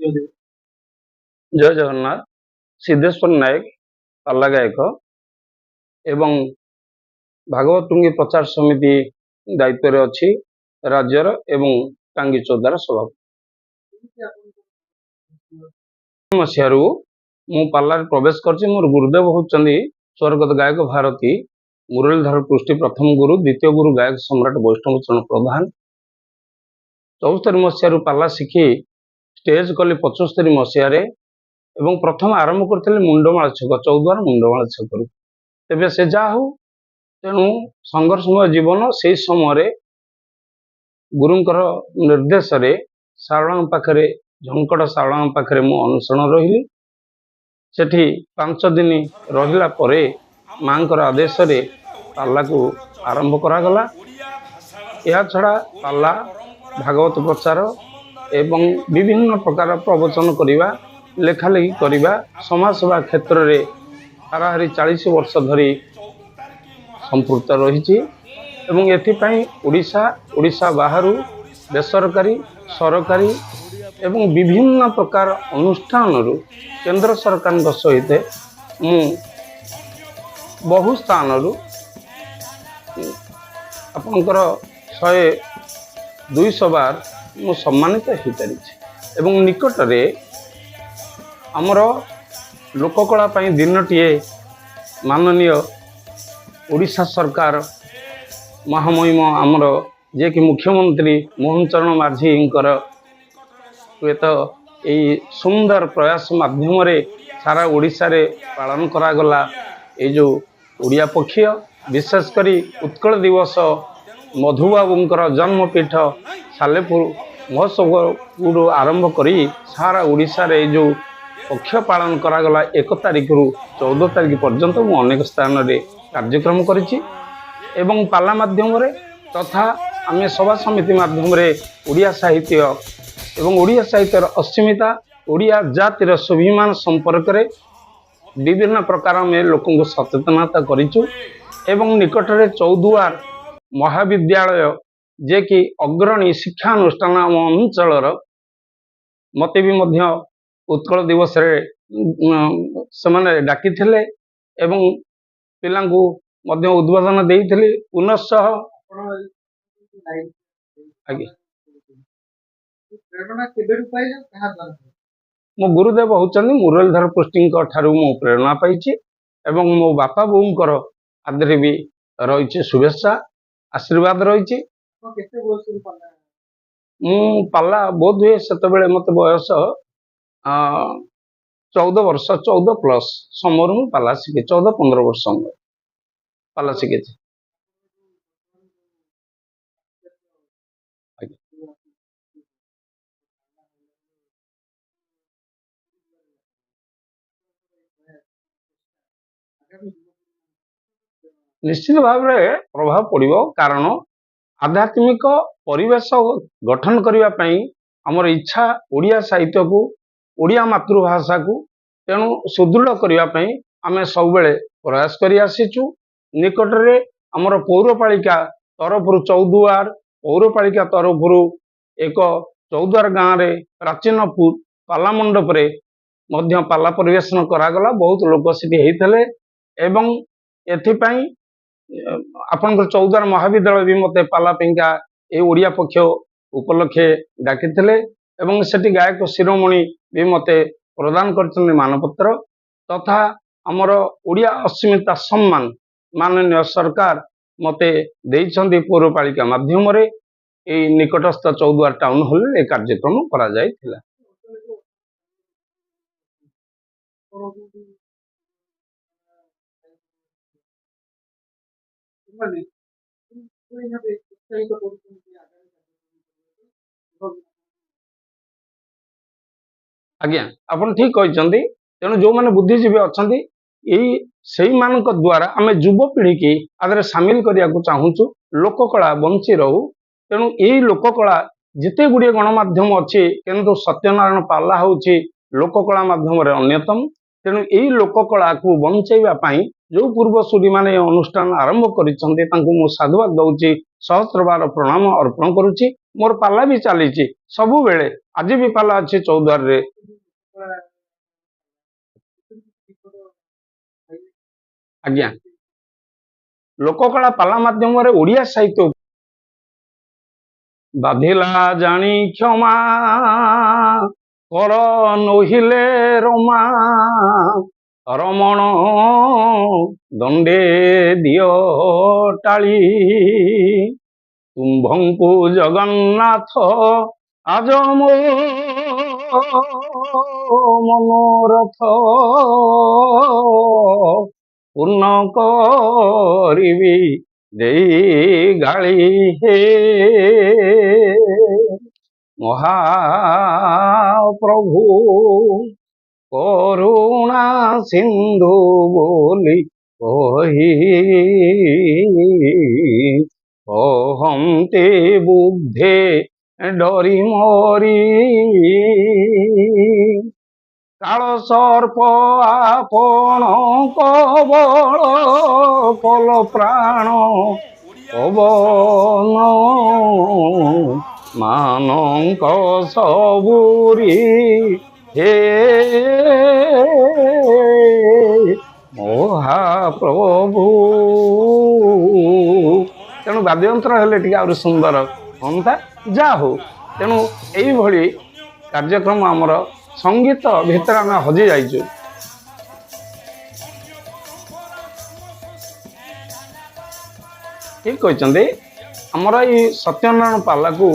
जय जगन्नाथ। सिद्धेश्वर नायक पाल्ला गायक एवं भागवत टुंगी प्रचार समिति दायित्व अच्छी राज्यर एवं टांगी चौदार सभापति मसीह मु पाल्ला प्रवेश कर मोर गुरुदेव होती स्वर्गत गायक भारती मुरलीधर पृष्टि प्रथम गुरु द्वितीय गुरु गायक सम्राट वैष्णव चरण प्रधान 74 मसीह पाल्ला शिखी स्टेज कली 75 मसीह एवं प्रथम आरंभ करते मुंडमाल छक चौद्वार मुंडमाल छक तेज से जा हो तेणु संघर्षमय जीवन से समय गुरुंकर निर्देश रे सारणांग पाखरे झंकड़ सारणांग पाखरे मु अनुसरण रही सेठी 5 दिन रहिला परे मांकर आदेश रे पाल्ला को आरंभ करागला। या छड़ा पाल्ला भागवत प्रचार एवं विभिन्न प्रकार प्रवचन करिबा लेखालेखि करिबा समाजसेवा क्षेत्र रे हाराहारी 40 वर्ष धरी संपूर्ण रही एवं एथिपाई ओडिशा बाहर बेसरकारी सरकारी एवं विभिन्न प्रकार अनुष्ठान केंद्र सरकार सहित मु बहु स्थान आपणकर 100-200 बार मु सम्मानित हो पारि एवं निकट रे आमर लोककला दिनटीए माननीय ओडिशा सरकार महामहिम आमर जे कि मुख्यमंत्री मोहन चरण माझींकर हुएत यही सुंदर प्रयास माध्यम रे सारा ओडिशा रे पालन करागला ये जो ओडिया पक्षीय विशेषकर उत्कल दिवस मधुबाबूंकर जन्मपीठ सालेपुर महोत्सव आरंभ करी सारा ओडिशा रे जो पक्ष पालन करागला 1 तारिख रु 14 तारिख पर्यंत मु अनेक स्थान रे कार्यक्रम करिछि एवं पाला माध्यम रे तथा आमे सभा समिति माध्यम रे ओडिया साहित्य एवं ओडिया साहित्यर अस्मिता ओडिया जातिर स्वाभिमान संपर्क रे विभिन्न प्रकार में लोक सचेतनता करिछु एवं निकट रे चौदुआर महाविद्यालय जे कि अग्रणी शिक्षानुष्ठान अंचल मते भी मध्य उत्कल दिवस रे से डाकी थिले एवं पिलांकु मध्य उद्बोधन देइथिले पुनश्च मो गुरुदेव होचंदी मुरलीधर पृष्टि ठारू मो प्रेरणा पाइछि एवं मो बापा बोऊंकर आदरे भी रही शुभेच्छा आशीर्वाद रही मु पाल्ला बोध हुए से मत बयस 14 वर्ष 14 प्लस समय मु पाल्ला शिखे 14-15 वर्ष समय पाल्ला शिखे निश्चित भाव में प्रभाव पड़ो कारण आध्यात्मिक परिवेश गठन करने आमर इच्छा ओडिया साहित्य को ओडिया मातृभाषा को तेणु सुदृढ़ करने आम सब प्रयास कर आसीचु निकट रे आमर पौरपालिका तरफ चौदुआर पौरपालिका तरफ एक चौदुआर गाँव रे प्राचीन पाला मंडप रे मध्य पाला परिवेशन करागला बहुत लोक सीटी होते एवं एथिपाई आपनकर चौदुआर महाविद्यालय भी मते पाला पेंका ए ओडिया पक्ष उपलक्षे डाकी एवं सेठी गायक शिरोमणि भी मते प्रदान करछन मानपत्र तथा आमर ओडिया अस्मिता सम्मान माननीय सरकार मते देइछन्ती पौरपालिका माध्यम रे ए निकटस्थ चौदुआर टाउन हॉल ए कार्यक्रम करा जायथिला। आज्ञा आपन ठीक कहते तेणु जो मैंने बुद्धिजीवी अच्छा से द्वारा आम युवपीढ़ी की आदर सामिल करने को चाहूँ लोककला बंची रहू तेणु यही लोककला जिते गुड़े गणमाध्यम अच्छी किंतु सत्यनारायण पाल्ला हूँ लोककला माध्यम अन्यतम तेणु यही लोककला को बंचाइवाई जो पूर्वसूरी माने अनुष्ठान आरंभ करिसेंते मु साधुवाद दउची सहस्र बार प्रणाम अर्पण करुच्ची मोर पाला भी चली सबु बेले आज भी पाला अच्छी चौद्वार रे ଆଜ୍ଞା ଲୋକକଳା ପାଲା ମାଧ୍ୟମରେ ଓଡ଼ିଆ ସାହିତ୍ୟ ବାଧିଲା ଜାଣି କ୍ଷମା କର ନହିଲେ ରମା ରମଣ ଦଣ୍ଡେ ଦିଅ ଟାଳି ତୁମ୍ଭଙ୍କୁ ଜଗନ୍ନାଥ ଆଜ ମୋ ମନୋରଥ ପୂର୍ଣ୍ଣ କରିବି ଦେଇ ଗାଳି ହେ ମହାପ୍ରଭୁ କରୁଣା ସିନ୍ଧୁ ବୋଲି କହି କହନ୍ତି ବୁଦ୍ଧେ ଡରି ମରି କାଳ ସର୍ପ ଆପଣଙ୍କ ବଳ କଲ ପ୍ରାଣ ପବନ ମାନଙ୍କ ସବୁରି ହେ ମହାପ୍ରଭୁ। ତେଣୁ ବାଦ୍ୟଯନ୍ତ୍ର ହେଲେ ଟିକେ ଆହୁରି ସୁନ୍ଦର ହୁଅନ୍ତା। ଯାହା ହଉ, ତେଣୁ ଏଇଭଳି କାର୍ଯ୍ୟକ୍ରମ ଆମର ସଙ୍ଗୀତ ଭିତରେ ଆମେ ହଜି ଯାଇଛୁ। ଠିକ କହିଛନ୍ତି। ଆମର ଏଇ ସତ୍ୟନାରାୟଣ ପାଲାକୁ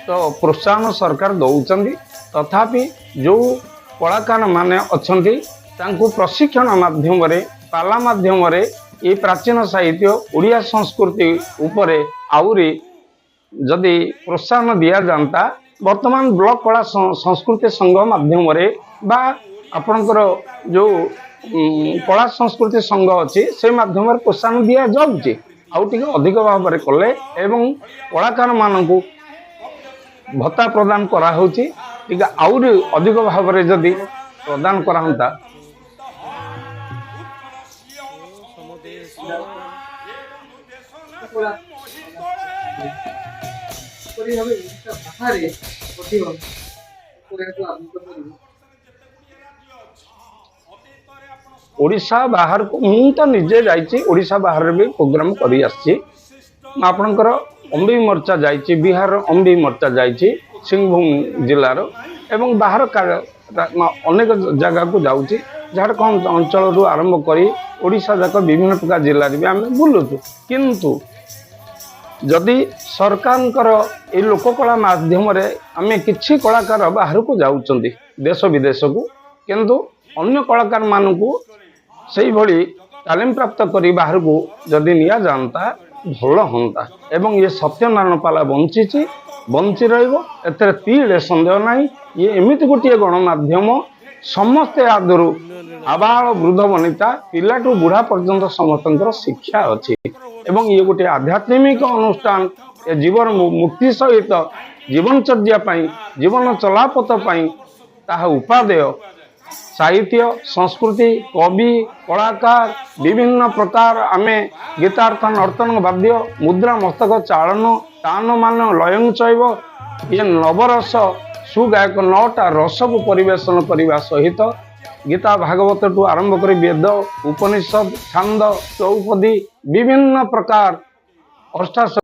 ତ ପ୍ରୋତ୍ସାହନ ସରକାର ଦେଉଛନ୍ତି, ତଥାପି ଯେଉଁ କଳାକାର ମାନେ ଅଛନ୍ତି ତାଙ୍କୁ ପ୍ରଶିକ୍ଷଣ ମାଧ୍ୟମରେ ପାଲା ମାଧ୍ୟମରେ ଏ ପ୍ରାଚୀନ ସାହିତ୍ୟ ଓଡ଼ିଆ ସଂସ୍କୃତି ଉପରେ ଆହୁରି ଯଦି ପ୍ରୋତ୍ସାହନ ଦିଆଯାଆନ୍ତା, ବର୍ତ୍ତମାନ ବ୍ଲକ କଳା ସଂସ୍କୃତି ସଂଘ ମାଧ୍ୟମରେ ବା ଆପଣଙ୍କର ଯେଉଁ କଳା ସଂସ୍କୃତି ସଂଘ ଅଛି ସେ ମାଧ୍ୟମରେ ପ୍ରୋତ୍ସାହନ ଦିଆଯାଉଛି। ଆଉ ଟିକେ ଅଧିକ ଭାବରେ କଲେ ଏବଂ କଳାକାରମାନଙ୍କୁ ଭତ୍ତା ପ୍ରଦାନ କରାହେଉଛି, ଟିକେ ଆହୁରି ଅଧିକ ଭାବରେ ଯଦି ପ୍ରଦାନ କରାହୁଅନ୍ତା। ଓଡ଼ିଶା ବାହାରକୁ ମୁଁ ତ ନିଜେ ଯାଇଛି, ଓଡ଼ିଶା ବାହାରେ ବି ପ୍ରୋଗ୍ରାମ କରି ଆସିଛି। ଆପଣଙ୍କର ଅମ୍ବି ମୋର୍ଚ୍ଚା ଯାଇଛି, ବିହାରର ଅମ୍ବି ମୋର୍ଚ୍ଚା ଯାଇଛି ସିଂଭୂମ ଜିଲ୍ଲାର, ଏବଂ ବାହାର ଅନେକ ଜାଗାକୁ ଯାଉଛି। ଝାଡ଼ଖଣ୍ଡ ଅଞ୍ଚଳରୁ ଆରମ୍ଭ କରି ଓଡ଼ିଶା ଯାକ ବିଭିନ୍ନ ପ୍ରକାର ଜିଲ୍ଲାରେ ବି ଆମେ ବୁଲୁଛୁ। କିନ୍ତୁ ଯଦି ସରକାରଙ୍କର ଏଇ ଲୋକକଳା ମାଧ୍ୟମରେ ଆମେ କିଛି କଳାକାର ବାହାରକୁ ଯାଉଛନ୍ତି ଦେଶ ବିଦେଶକୁ, କିନ୍ତୁ ଅନ୍ୟ କଳାକାରମାନଙ୍କୁ ସେଇଭଳି ତାଲିମ ପ୍ରାପ୍ତ କରି ବାହାରକୁ ଯଦି ନିଆଯାଆନ୍ତା ଭଲ ହୁଅନ୍ତା। ଏବଂ ଇଏ ସତ୍ୟନାରାୟଣ ପାଲା ବଞ୍ଚିଛି, ବଞ୍ଚି ରହିବ, ଏଥିରେ ତିଳେ ସନ୍ଦେହ ନାହିଁ। ଇଏ ଏମିତି ଗୋଟିଏ ଗଣମାଧ୍ୟମ, ସମସ୍ତେ ଆଦରୁ ଆବାଳ ବୃଦ୍ଧ ବନିତା ପିଲାଠୁ ବୁଢ଼ା ପର୍ଯ୍ୟନ୍ତ ସମସ୍ତଙ୍କର ଶିକ୍ଷା ଅଛି। ଏବଂ ଇଏ ଗୋଟିଏ ଆଧ୍ୟାତ୍ମିକ ଅନୁଷ୍ଠାନ। ଏ ଜୀବନ ମୁକ୍ତି ସହିତ ଜୀବନଚର୍ଯ୍ୟା ପାଇଁ, ଜୀବନ ଚଲାପଥ ପାଇଁ ତାହା ଉପାଦେୟ ସାହିତ୍ୟ, ସଂସ୍କୃତି, କବି, କଳାକାର, ବିଭିନ୍ନ ପ୍ରକାର ଆମେ ଗୀତାର୍ଥ ନର୍ତ୍ତନ ବାଦ୍ୟ ମୁଦ୍ରା ମସ୍ତକ ଚାଳନ ତାନ ମାନ ଲୟଂ ଚୈବ ଇଏ ନବରସ ସୁଗାୟକ 9ଟା ରସକୁ ପରିବେଷଣ କରିବା ସହିତ ଗୀତା ଭାଗବତଠୁ ଆରମ୍ଭ କରି ବେଦ, ଉପନିଷଦ, ଛାନ୍ଦ, ଚୌପଦୀ, ବିଭିନ୍ନ ପ୍ରକାର ଅଷ୍ଟାଶର